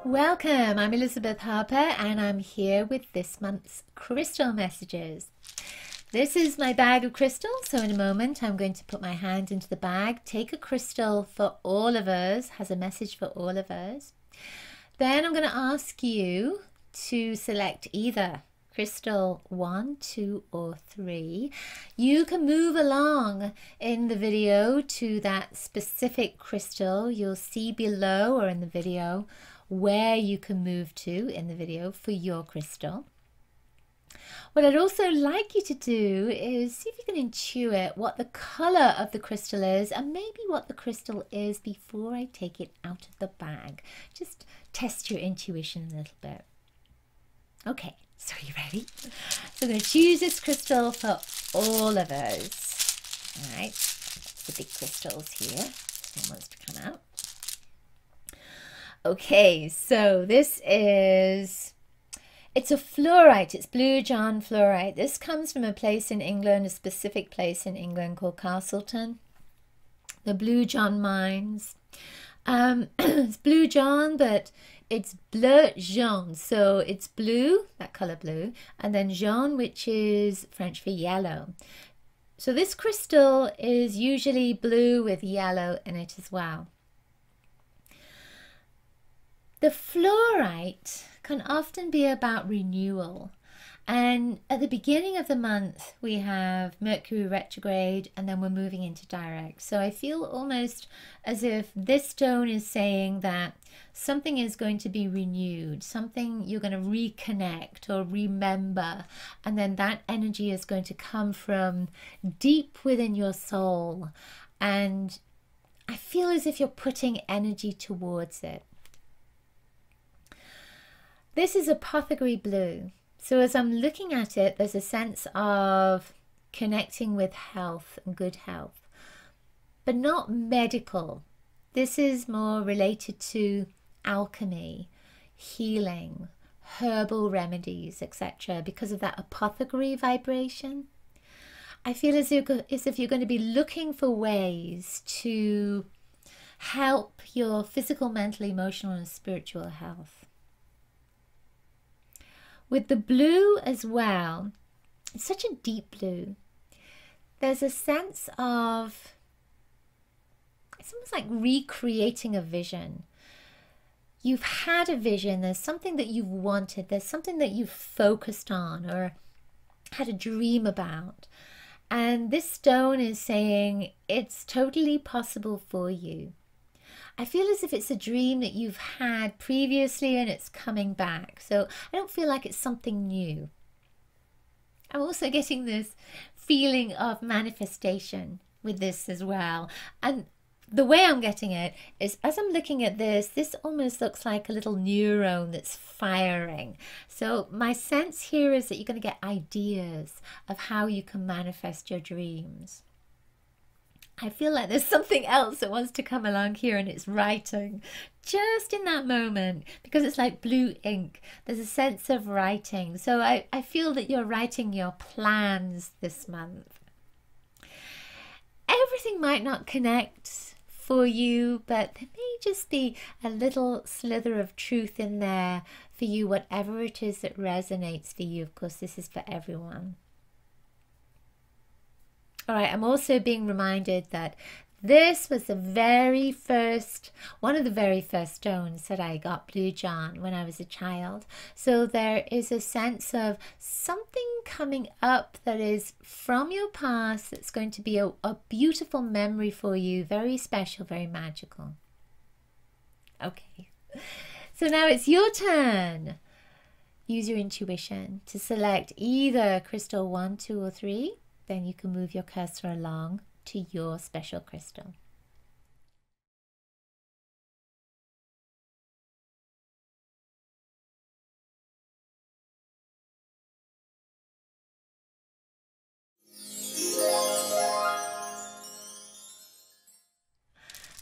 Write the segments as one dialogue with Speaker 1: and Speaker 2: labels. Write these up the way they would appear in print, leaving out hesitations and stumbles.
Speaker 1: Welcome, I'm Elizabeth Harper and I'm here with this month's crystal messages. This is my bag of crystals, so in a moment I'm going to put my hand into the bag, take a crystal for all of us, has a message for all of us. Then I'm going to ask you to select either crystal 1, 2 or 3. You can move along in the video to that specific crystal. You'll see below or in the video where you can move to in the video for your crystal. What I'd also like you to do is see if you can intuit what the color of the crystal is and maybe what the crystal is before I take it out of the bag. Just test your intuition a little bit. Okay, so are you ready? So I'm going to choose this crystal for all of us. All right, the big crystals here. This one wants to come out. Okay, so this is, it's a fluorite, it's Blue John fluorite. This comes from a place in England, a specific place in England called Castleton, the Blue John mines. It's Blue John, but it's bleu jaune, so it's blue, that color blue, and then jaune, which is French for yellow. So this crystal is usually blue with yellow in it as well. The fluorite can often be about renewal, and at the beginning of the month we have Mercury retrograde and then we're moving into direct. So I feel almost as if this stone is saying that something is going to be renewed, something you're going to reconnect or remember, and then that energy is going to come from deep within your soul, and I feel as if you're putting energy towards it. This is apothecary blue. So as I'm looking at it, there's a sense of connecting with health and good health, but not medical. This is more related to alchemy, healing, herbal remedies, etc. because of that apothecary vibration. I feel as if you're going to be looking for ways to help your physical, mental, emotional, and spiritual health. With the blue as well, it's such a deep blue. There's a sense of, it's almost like recreating a vision. You've had a vision, there's something that you've wanted, there's something that you've focused on or had a dream about. And this stone is saying it's totally possible for you. I feel as if it's a dream that you've had previously and it's coming back. So I don't feel like it's something new. I'm also getting this feeling of manifestation with this as well. And the way I'm getting it is as I'm looking at this, this almost looks like a little neuron that's firing. So my sense here is that you're going to get ideas of how you can manifest your dreams. I feel like there's something else that wants to come along here, and it's writing just in that moment because it's like blue ink. There's a sense of writing. So I feel that you're writing your plans this month. Everything might not connect for you, but there may just be a little slither of truth in there for you, whatever it is that resonates for you. Of course, this is for everyone. All right, I'm also being reminded that this was the very first, one of the very first stones that I got Blue John when I was a child. So there is a sense of something coming up that is from your past that's going to be a beautiful memory for you, very special, very magical. Okay, so now it's your turn. Use your intuition to select either crystal 1, 2 or 3. Then you can move your cursor along to your special crystal.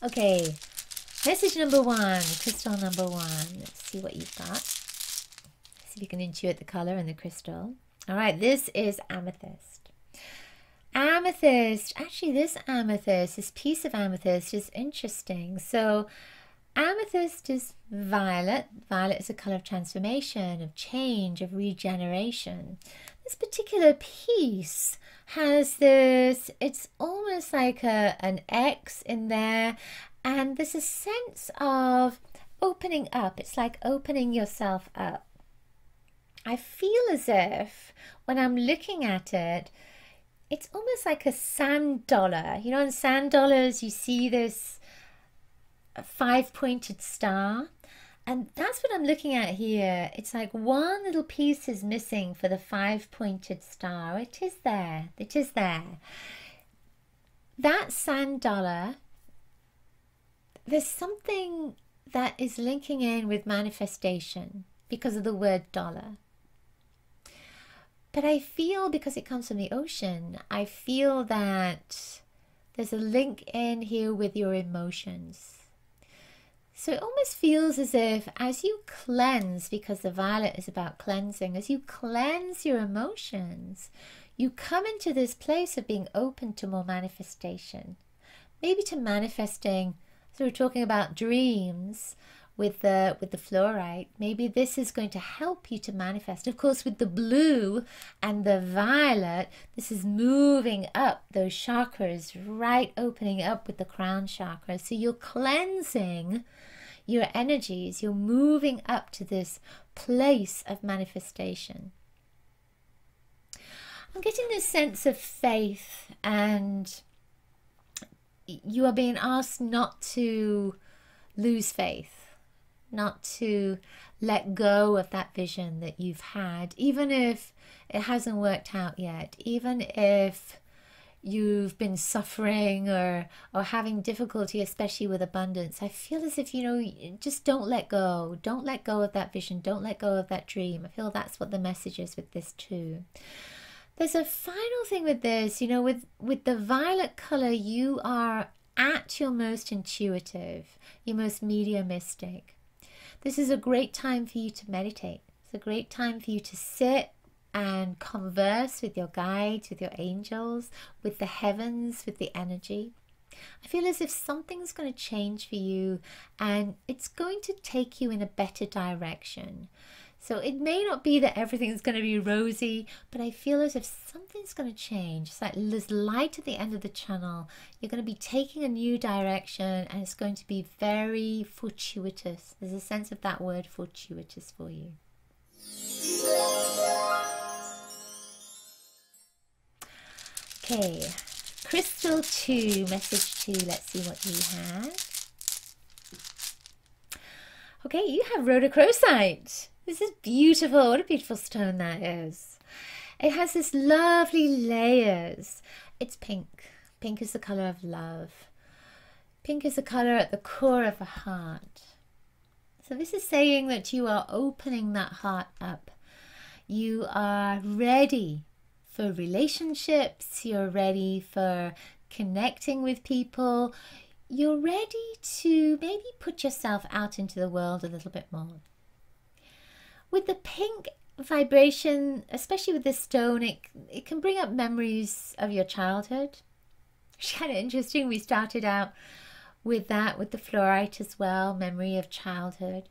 Speaker 1: Okay, message number 1, crystal number 1. Let's see what you've got. See if you can intuit the color in the crystal. All right, this is amethyst. Amethyst, actually this amethyst, this piece of amethyst is interesting. So Amethyst is violet. Violet is a color of transformation, of change, of regeneration. This particular piece has this, it's almost like an X in there, and there's a sense of opening up. It's like opening yourself up. I feel as if when I'm looking at it, it's almost like a sand dollar. You know, in sand dollars, you see this 5-pointed star. And that's what I'm looking at here. It's like one little piece is missing for the 5-pointed star. It is there. It is there. That sand dollar, there's something that is linking in with manifestation because of the word dollar. But I feel, because it comes from the ocean, I feel that there's a link in here with your emotions. So it almost feels as if as you cleanse, because the violet is about cleansing, as you cleanse your emotions, you come into this place of being open to more manifestation. Maybe to manifesting, so we're talking about dreams with the fluorite. Maybe this is going to help you to manifest. Of course, with the blue and the violet, this is moving up those chakras, right, opening up with the crown chakra. So you're cleansing your energies. You're moving up to this place of manifestation. I'm getting this sense of faith, and you are being asked not to lose faith, not to let go of that vision that you've had, even if it hasn't worked out yet, even if you've been suffering or having difficulty, especially with abundance. I feel as if, you know, just don't let go. Don't let go of that vision. Don't let go of that dream. I feel that's what the message is with this too. There's a final thing with this, you know, with the violet color, you are at your most intuitive, your most mediumistic. This is a great time for you to meditate. It's a great time for you to sit and converse with your guides, with your angels, with the heavens, with the energy. I feel as if something's going to change for you, and it's going to take you in a better direction. So it may not be that everything's going to be rosy, but I feel as if something's going to change. It's like there's light at the end of the tunnel. You're going to be taking a new direction, and it's going to be very fortuitous. There's a sense of that word fortuitous for you. Okay, Crystal 2, message 2. Let's see what you have. Okay, you have rhodochrosite. This is beautiful. What a beautiful stone that is. It has this lovely layers. It's pink. Pink is the color of love. Pink is the color at the core of the heart. So this is saying that you are opening that heart up. You are ready for relationships. You're ready for connecting with people. You're ready to maybe put yourself out into the world a little bit more. With the pink vibration, especially with this stone, it can bring up memories of your childhood. It's kind of interesting. We started out with that, with the fluorite as well, memory of childhood.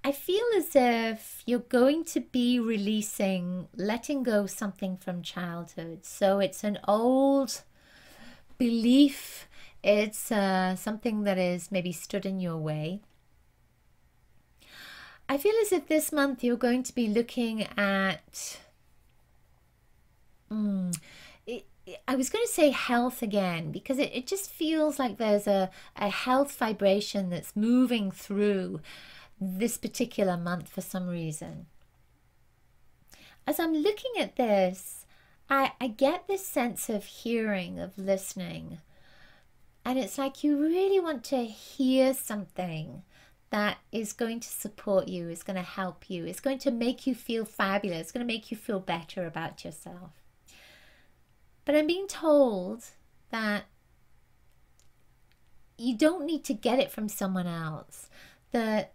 Speaker 1: I feel as if you're going to be releasing, letting go something from childhood. So it's an old belief. It's something that is maybe stood in your way. I feel as if this month you're going to be looking at, I was going to say health again, because it just feels like there's a health vibration that's moving through this particular month for some reason. As I'm looking at this, I get this sense of hearing, of listening. And it's like you really want to hear something that is going to support you, is going to help you, is going to make you feel fabulous, it's going to make you feel better about yourself. But I'm being told that you don't need to get it from someone else. That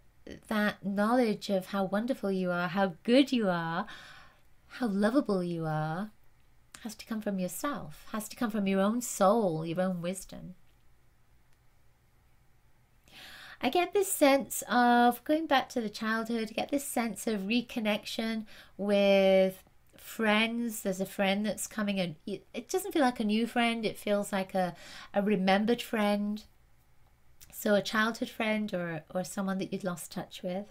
Speaker 1: knowledge of how wonderful you are, how good you are, how lovable you are, has to come from yourself, has to come from your own soul, your own wisdom. I get this sense of going back to the childhood, I get this sense of reconnection with friends. There's a friend that's coming in. It doesn't feel like a new friend, it feels like a remembered friend. So a childhood friend or someone that you'd lost touch with.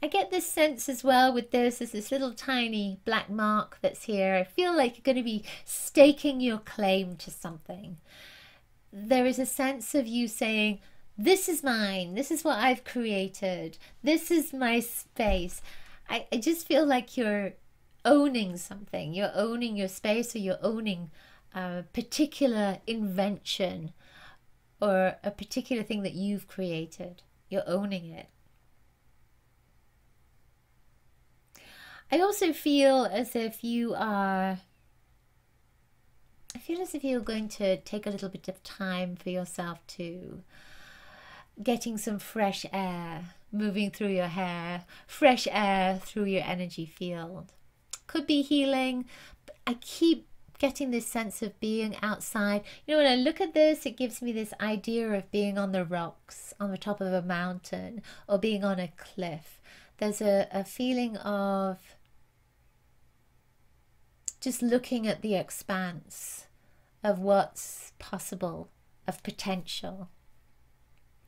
Speaker 1: I get this sense as well with this, there's this little tiny black mark that's here. I feel like you're going to be staking your claim to something. There is a sense of you saying, this is mine, this is what I've created, this is my space. I just feel like you're owning something. You're owning your space, or you're owning a particular invention or a particular thing that you've created. You're owning it. I also feel as if you are, I feel as if you're going to take a little bit of time for yourself too. Getting some fresh air moving through your hair, fresh air through your energy field. Could be healing, but I keep getting this sense of being outside. You know, when I look at this, it gives me this idea of being on the rocks, on the top of a mountain, or being on a cliff. There's a feeling of just looking at the expanse of what's possible, of potential.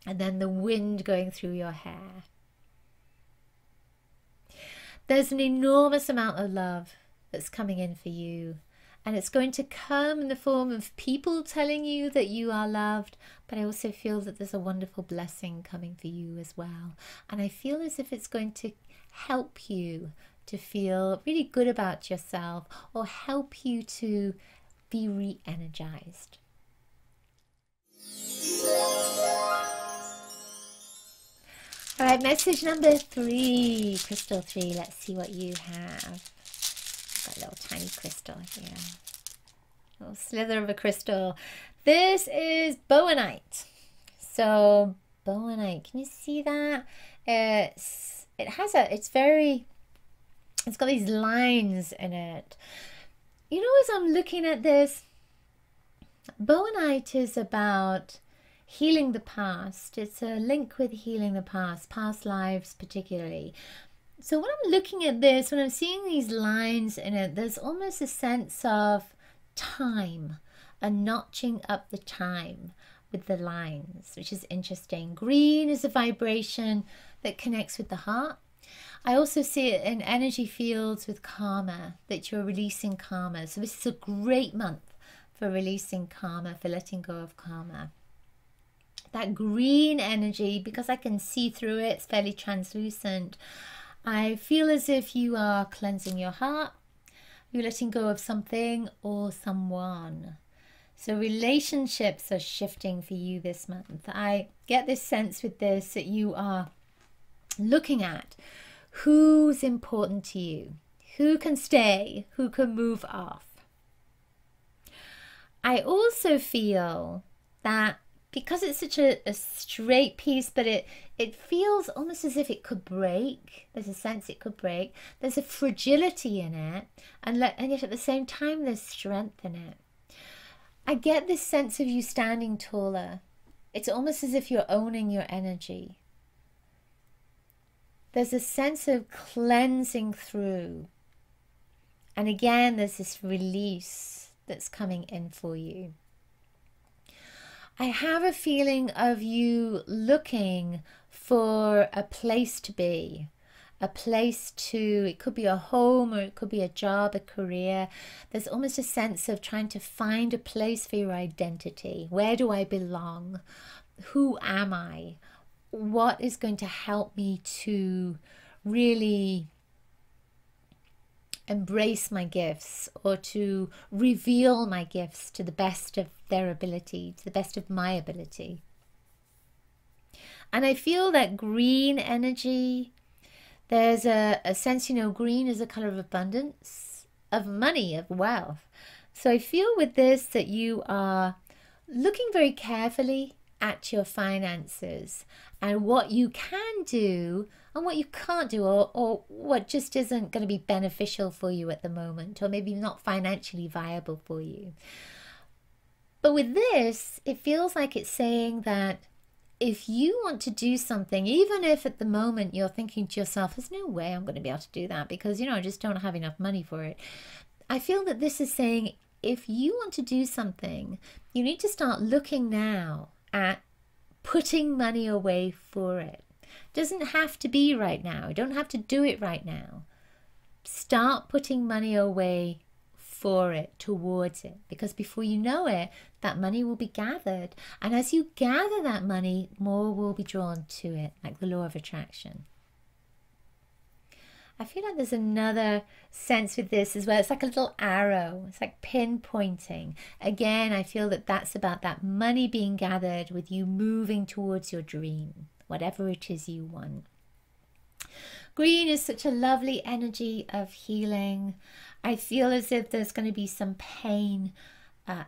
Speaker 1: And then the wind going through your hair. There's an enormous amount of love that's coming in for you. And it's going to come in the form of people telling you that you are loved. But I also feel that there's a wonderful blessing coming for you as well. And I feel as if it's going to help you to feel really good about yourself, or help you to be re-energized. All right, message number 3, crystal 3. Let's see what you have. Got a little tiny crystal here. A little slither of a crystal. This is bowenite. So bowenite, can you see that? It's got these lines in it. You know, as I'm looking at this, bowenite is about healing the past. It's a link with healing the past lives particularly. So when I'm looking at this, when I'm seeing these lines in it, there's almost a sense of time, a notching up the time with the lines, which is interesting. Green is a vibration that connects with the heart. I also see it in energy fields with karma, that you're releasing karma. So this is a great month for releasing karma, for letting go of karma. That green energy, because I can see through it, it's fairly translucent. I feel as if you are cleansing your heart, you're letting go of something or someone. So relationships are shifting for you this month. I get this sense with this that you are looking at who's important to you, who can stay, who can move off. I also feel that because it's such a straight piece, but it feels almost as if it could break. There's a sense it could break. There's a fragility in it, and yet at the same time there's strength in it. I get this sense of you standing taller. It's almost as if you're owning your energy. There's a sense of cleansing through. And again, there's this release that's coming in for you. I have a feeling of you looking for a place to be, a place to, it could be a home or it could be a job, a career. There's almost a sense of trying to find a place for your identity. Where do I belong? Who am I? What is going to help me to really embrace my gifts, or to reveal my gifts to the best of their ability, to the best of my ability? And I feel that green energy, there's a sense, you know, green is a color of abundance, of money, of wealth. So I feel with this that you are looking very carefully at your finances and what you can do and what you can't do, or what just isn't going to be beneficial for you at the moment, or maybe not financially viable for you. But with this, it feels like it's saying that if you want to do something, even if at the moment you're thinking to yourself, there's no way I'm going to be able to do that because, you know, I just don't have enough money for it. I feel that this is saying if you want to do something, you need to start looking now at putting money away for it. It doesn't have to be right now. You don't have to do it right now. Start putting money away for it, towards it, because before you know it, that money will be gathered. And as you gather that money, more will be drawn to it, like the law of attraction. I feel like there's another sense with this as well. It's like a little arrow. It's like pinpointing. Again, I feel that that's about that money being gathered with you moving towards your dream, whatever it is you want. Green is such a lovely energy of healing. I feel as if there's going to be some pain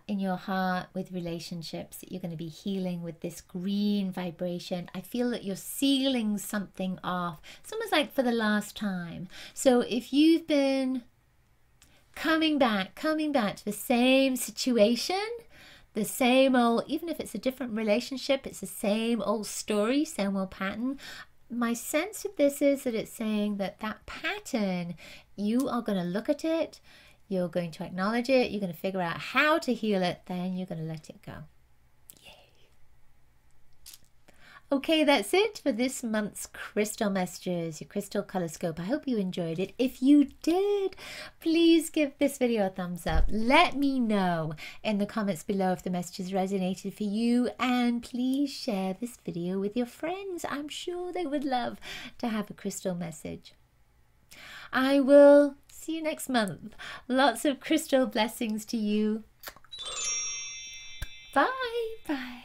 Speaker 1: in your heart with relationships that you're going to be healing with this green vibration. I feel that you're sealing something off. It's almost like for the last time. So if you've been coming back to the same situation, the same old, even if it's a different relationship, it's the same old story, same old pattern. My sense of this is that it's saying that that pattern, you are going to look at it, you're going to acknowledge it, you're going to figure out how to heal it, then you're going to let it go. Yay. Okay, that's it for this month's Crystal Messages, your Crystal ColorScope. I hope you enjoyed it. If you did, please give this video a thumbs up. Let me know in the comments below if the messages resonated for you, and please share this video with your friends. I'm sure they would love to have a crystal message. I will see you next month. Lots of crystal blessings to you. Bye. Bye.